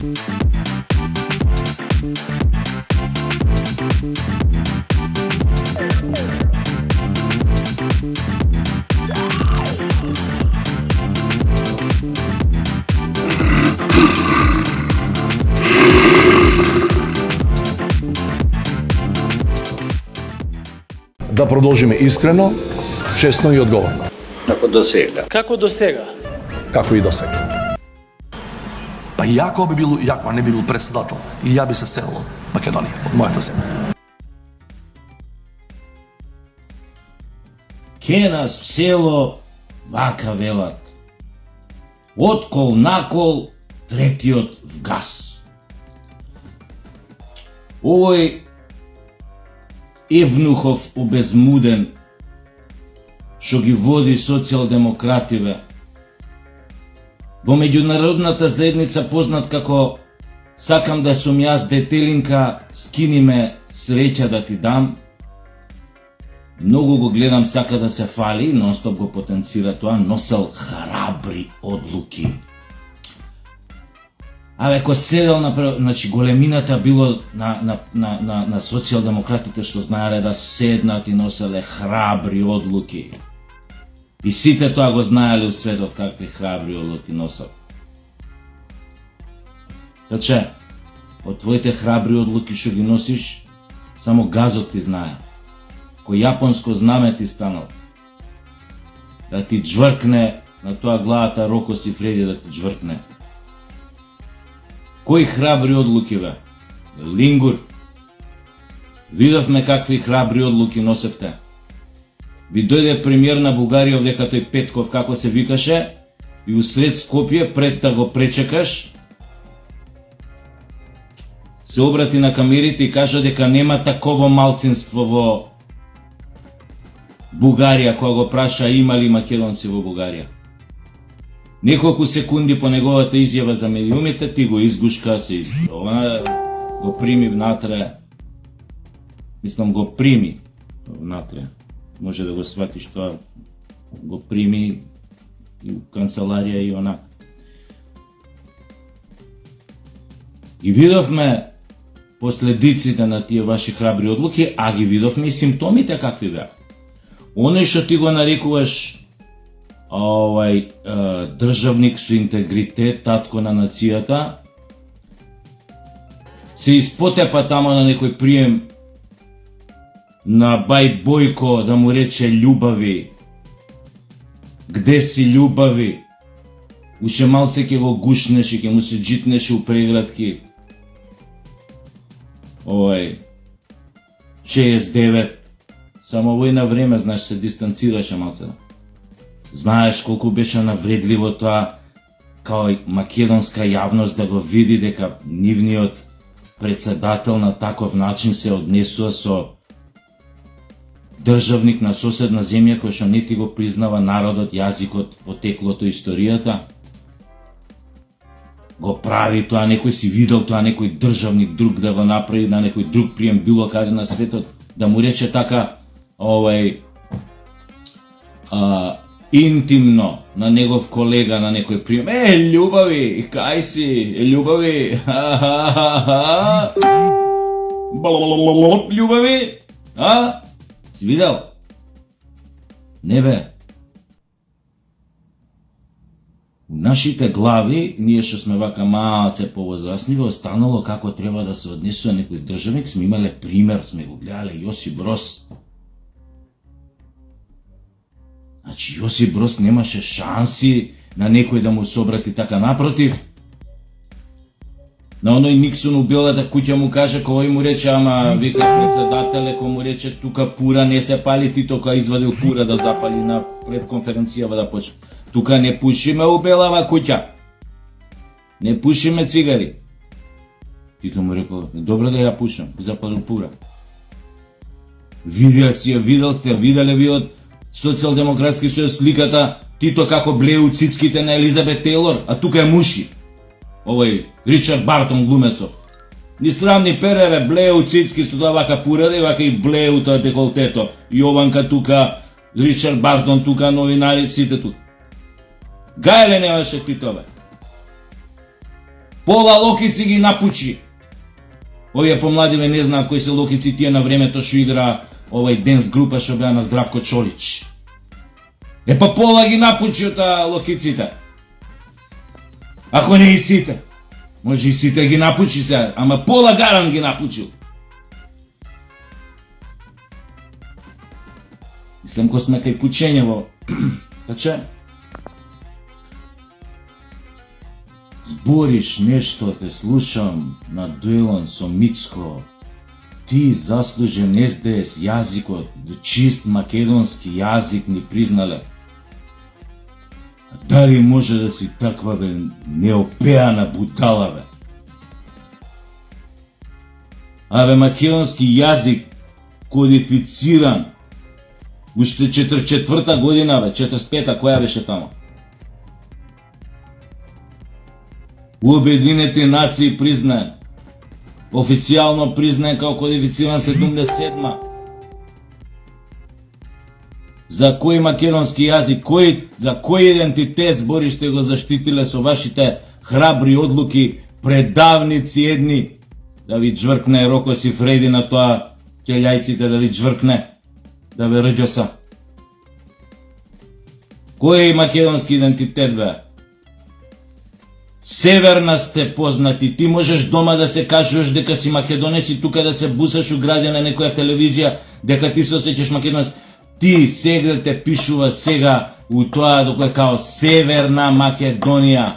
Да продолжиме искрено, честно и одговорно. Како до сега. Како до сега? Како и до сега. Па и ако не би бил председател, и ја би се селил од Македонија, од мојата земја. Ке нас в село вака велат. Откол накол, третиот в газ. Овој Евнухов обезмуден, што ги води социјалдемокративе, во меѓународната заедница познат како "Сакам да сум јас детелинка, скини ме, среќа да ти дам", многу го гледам, сака да се фали, нонстоп го потенцира тоа, носел храбри одлуки. Абе, ко седел значи големината било на социјалдемократите што знаеле да седнат и носеле храбри одлуки. И сите тоа го знаеле у светот какви храбри одлуки носел. Таче, од твоите храбри одлуки што ги носиш, само газот ти знае. Кој јапонско знаме ти станал. Да ти джвркне на тоа главата Роко Сифреди да ти джвркне. Кои храбри одлуки бе? Лингур. Видовме какви храбри одлуки носевте. Ви дојде премиер на Бугарија овде тој Петков, како се викаше, и усред Скопје, пред да го пречекаш, се обрати на камерите и кажа дека нема таково малцинство во Бугарија, кога го праша има ли македонци во Бугарија. Неколку секунди по неговата изјава за медиумите, ти го изгушка, она го прими внатре, мислам го прими внатре, може да го сватиш тоа, го прими и у канцеларија и онак. И видовме последиците на тие ваши храбри одлуки, а ги видовме и симптомите какви беа. Оној што ти го нарекуваш државник со интегритет, татко на нацијата, се испотепа тамо на некој прием на бај Бојко да му рече љубави. Где си љубави? Уште малце ќе го гушнеше, ќе му се джитнеше у преградки. 69. Само војна време, знаеш, се дистанцираше малце. Знаеш колку беше навредливо тоа као македонска јавност да го види дека нивниот председател на таков начин се однесува со државник на соседна земја кој што не ти го признава народот, јазикот, потеклото, историјата. Го прави тоа, некој си видел тоа, некој државник друг да го направи на некој друг прием било каде на светот, да му рече така интимно на негов колега на некој прием. Љубави, кај си? Љубави? Љубави? Си видел? Не бе. У нашите глави, ние што сме вака малце повозрасни, останало како треба да се однесува некој државник, сме имале пример, сме го гледале Јосип Брос. Значи, Јосип Брос немаше шанси на некој да му се обрати така, напротив. На оној Никсон у Белата куќа му каже, кој му рече, ама вика председателе, кој му рече, тука пура не се пали, ти тока извадил пура да запали на предконференцијава да почне. Тука не пушиме у Белава куќа. Не пушиме цигари. Тито му рекол, добро да ја пушам, запалил пура. Видел си ја, виделе ви од Социјалдемократски сојуз сликата Тито како блее у цицките на Елизабет Тейлор, а тука е муши. Овој Ричард Бартон глумецов. Ни срам ни переве, блее у цицки со тоа вака пурада и вака и блее у тоа деколтето. Јованка тука, Ричард Бартон тука, новинари, сите тука. Гајле немаше Тито, бе. Пола локици ги напучи. Овие помладиве не знаат кои се локици, тие на времето што игра овај денс група што беа на Здравко Чолич. Па пола ги напучи од локиците. Ако не и сите. Може и сите ги напучи се, ама пола гаран ги напучил. Мислам, ко сме кај пучење во... Таче? Збориш нешто, те слушам на дуелон со Мицко. Ти заслужен СДС јазикот, чист македонски јазик ни признале. Дали може да си таква бе неопеана будала бе? Абе македонски јазик кодифициран уште 44-та година бе, 45-та која беше тамо? Обединените нации признаен. Официјално признаен као кодифициран 77-ма. За кој македонски јазик, за кој идентитет збориште го заштитиле со вашите храбри одлуки предавници едни? Да ви джвркне Роко Сифреди на тоа ќелјајците, да ви джвркне, да ве рđоса. Кој македонски идентитет бе? Северна сте познати, ти можеш дома да се кажеш дека си македонец и тука да се бусаш у граѓа на некоја телевизија дека ти се осеќаш македонец. Ти сега те пишува сега у тоа дока као Северна Македонија.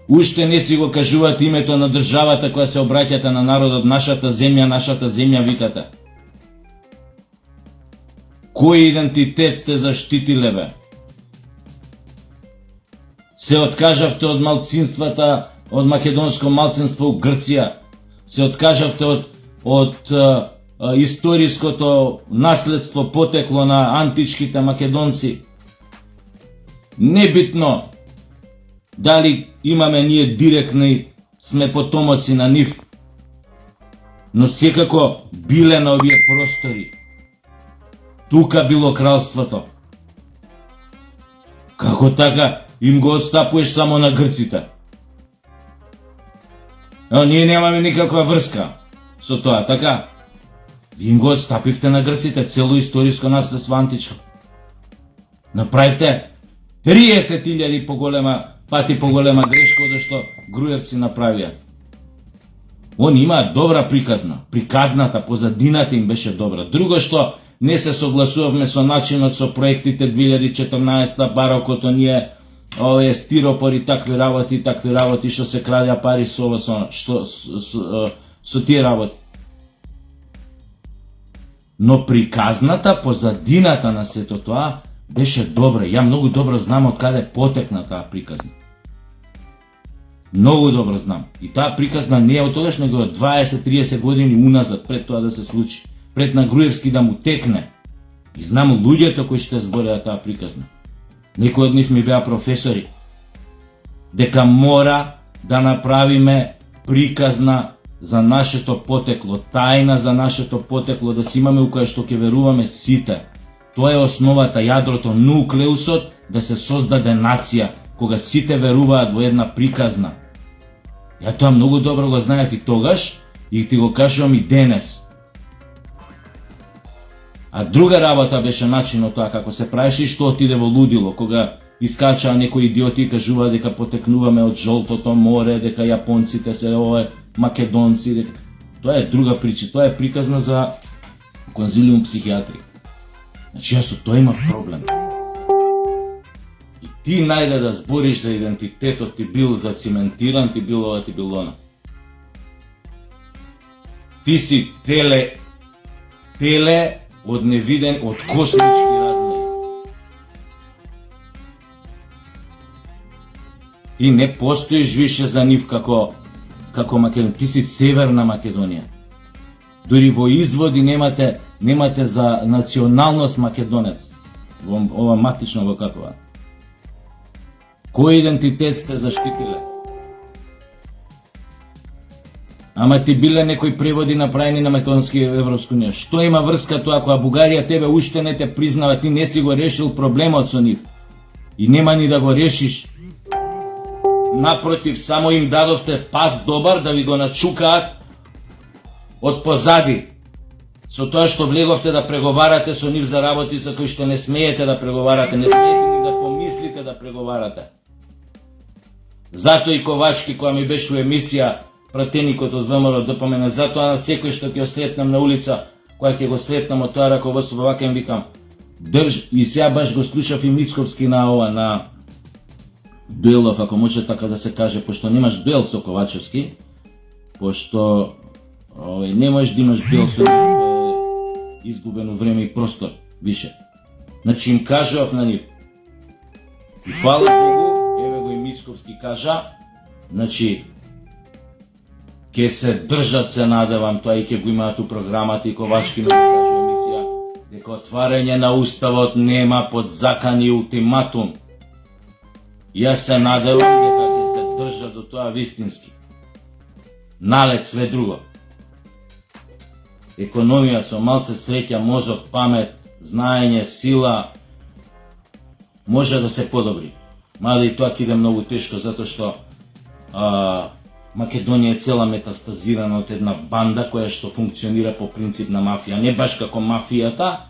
Уште не си го кажувате името на државата која се обраќате на народот, нашата земја викате. Кој идентитет сте заштитиле бе? Се откажавте од малцинствата, од македонско малцинство у Грција. Се откажавте од историското наследство потекло на античките македонци. Небитно дали имаме ние директни сме потомоци на нив, но секако биле на овие простори. Тука било кралството. Како така им го отстапуваш само на грците? Ние немаме никаква врска со тоа, така? Ви им го отстапивте на грците, цело историско наследство античко. Направивте 30.000 пати поголема грешка од што Груевци направија. Они имаат добра приказна. Приказната, позадината им беше добра. Друго што не се согласувавме со начинот со проектите 2014, барокото ние овие стиропори, такви работи што се крадеа пари со ова со тие работи. Но приказната, позадината на сето тоа беше добра. Ја многу добро знам од каде потекна таа приказна. Многу добро знам. И таа приказна не е од тогаш, него од 20-30 години уназад, пред тоа да се случи. Пред на Груевски да му текне. И знам луѓето кои што збореа таа приказна. Некои од нив ми беа професори. Дека мора да направиме приказна за нашето потекло, тајна за нашето потекло, да си имаме у која што ќе веруваме сите. Тоа е основата, јадрото, нуклеусот да се создаде нација, кога сите веруваат во една приказна. Ја тоа многу добро го знаев и тогаш и ти го кажувам и денес. А друга работа беше начинот тоа како се правеше и што отиде во лудило, кога искачаа некои идиоти и кажуваа дека потекнуваме од жолтото море, дека јапонците се ове македонци, дека... Тоа е друга прича, тоа е приказна за конзилиум психијатри. Значи јас со тоа имам проблем. И ти најде да збориш за идентитетот, ти бил зациментиран, ти бил ова, ти бил она. Ти си теле од невиден, од космички размери. Ти не постоиш више за нив како Македонија. Ти си Северна Македонија. Дури во изводи немате за националност македонец. Ова матично во какова. Кој идентитет сте заштитиле? Ама ти биле некои преводи направени на македонски Европска унија. Што има врска тоа кога Бугарија тебе уште не те признава, ти не си го решил проблемот со нив. И нема ни да го решиш. Напротив, само им дадовте пас добар да ви го начукаат од позади. Со тоа што влеговте да преговарате со нив за работи за кои што не смеете да преговарате, не смеете ни да помислите да преговарате. Затоа и Ковачки, која ми беше у емисија Пратеникот од ВМРО ДПМН, затоа на секој што ќе го сретнам на улица, која ќе го сретнам од тоа раководство, вака им викам, и сега баш го слушав и Мицковски на ова, на дуелов, ако може така да се каже, пошто немаш дуел со Ковачевски, пошто не можеш да имаш дуел со изгубено време и простор, више. Значи им кажував на нив. И фала Богу, еве го и Мицковски кажа, значи, ке се држат, се надевам, тоа и ке го имаат у програмата и Ковачки ми кажа емисија, дека отварање на уставот нема подзакан и ултиматум. Јас се надевам дека ќе се држат до тоа вистински. Налет све друго. Економија со малце среќа, мозок, памет, знаење, сила може да се подобри. Мада и тоа ќе иде многу тешко, затоа што Македонија е цела метастазирана од една банда која што функционира по принцип на мафија. Не баш како мафијата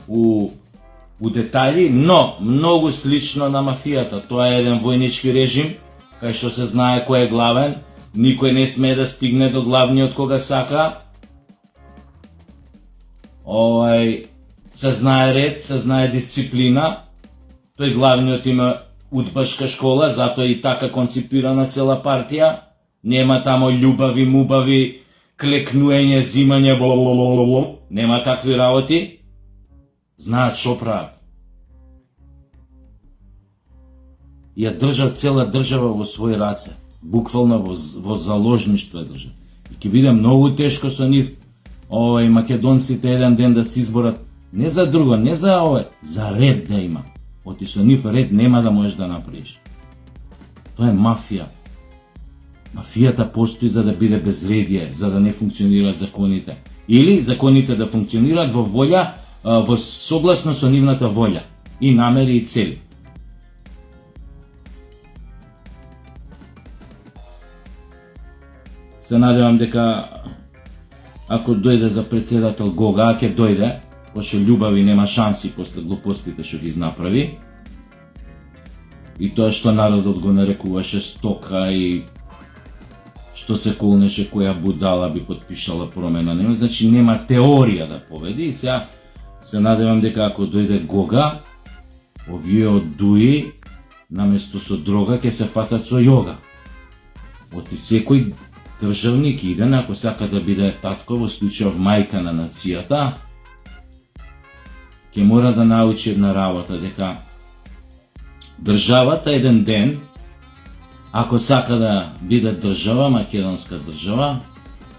у детали, но многу слично на мафијата. Тоа е еден војнички режим, кај што се знае кој е главен, никој не смее да стигне до главниот кога сака. Се знае ред, се знае дисциплина. Тој главниот има удбашка школа, затоа и така конципирана цела партија. Нема тамо љубави, мубави, клекнуење, зимање, бло. Нема такви работи. Знаат шо прават. Ја држат цела држава во своји раце. Буквално во заложништво ја држат. И ќе биде многу тешко со нив македонците еден ден да се изборат. Не за друго, не за за ред да има. Оти со нив ред нема да можеш да направиш. Тоа е мафија. Мафијата постои за да биде безредие, за да не функционираат законите. Или законите да функционираат во волја, во согласно со нивната волја и намери и цели. Се надевам дека ако дојде за председател Гога, ќе дојде, пошто љубави нема шанси после глупостите што ги изнаправи. И тоа што народот го нарекуваше стока и што се колнеше која будала би подпишала промена. Нема, значи нема теорија да победи. И сега се надевам дека ако дојде Гога, овие од Дуи, наместо со дрога, ќе се фатат со јога. Оти секој државник иден, ако сака да биде татко, во случајов мајка на нацијата, ќе мора да научи една работа, дека државата еден ден, ако сака да биде држава, македонска држава,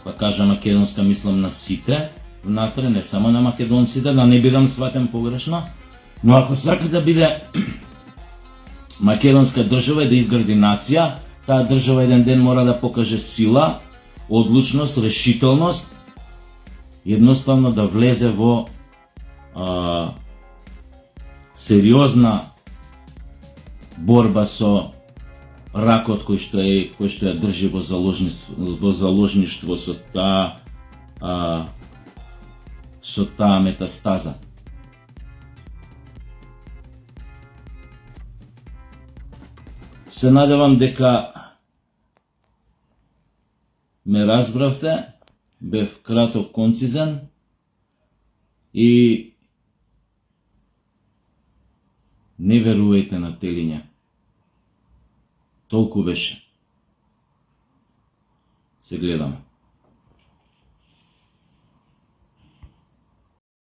па кажа македонска, мислам на сите, внатре, не само на македонците, да не бидам сватен погрешно, но ако сака да биде македонска држава и да изгради нација, таа држава еден ден мора да покаже сила, одлучност, решителност, едноставно да влезе во сериозна борба со ракот кој што ја држи во заложништво со таа метастаза. Се надевам дека ме разбравте, бев краток, концизен и не верувајте на телиња. Толку беше. Се гледаме.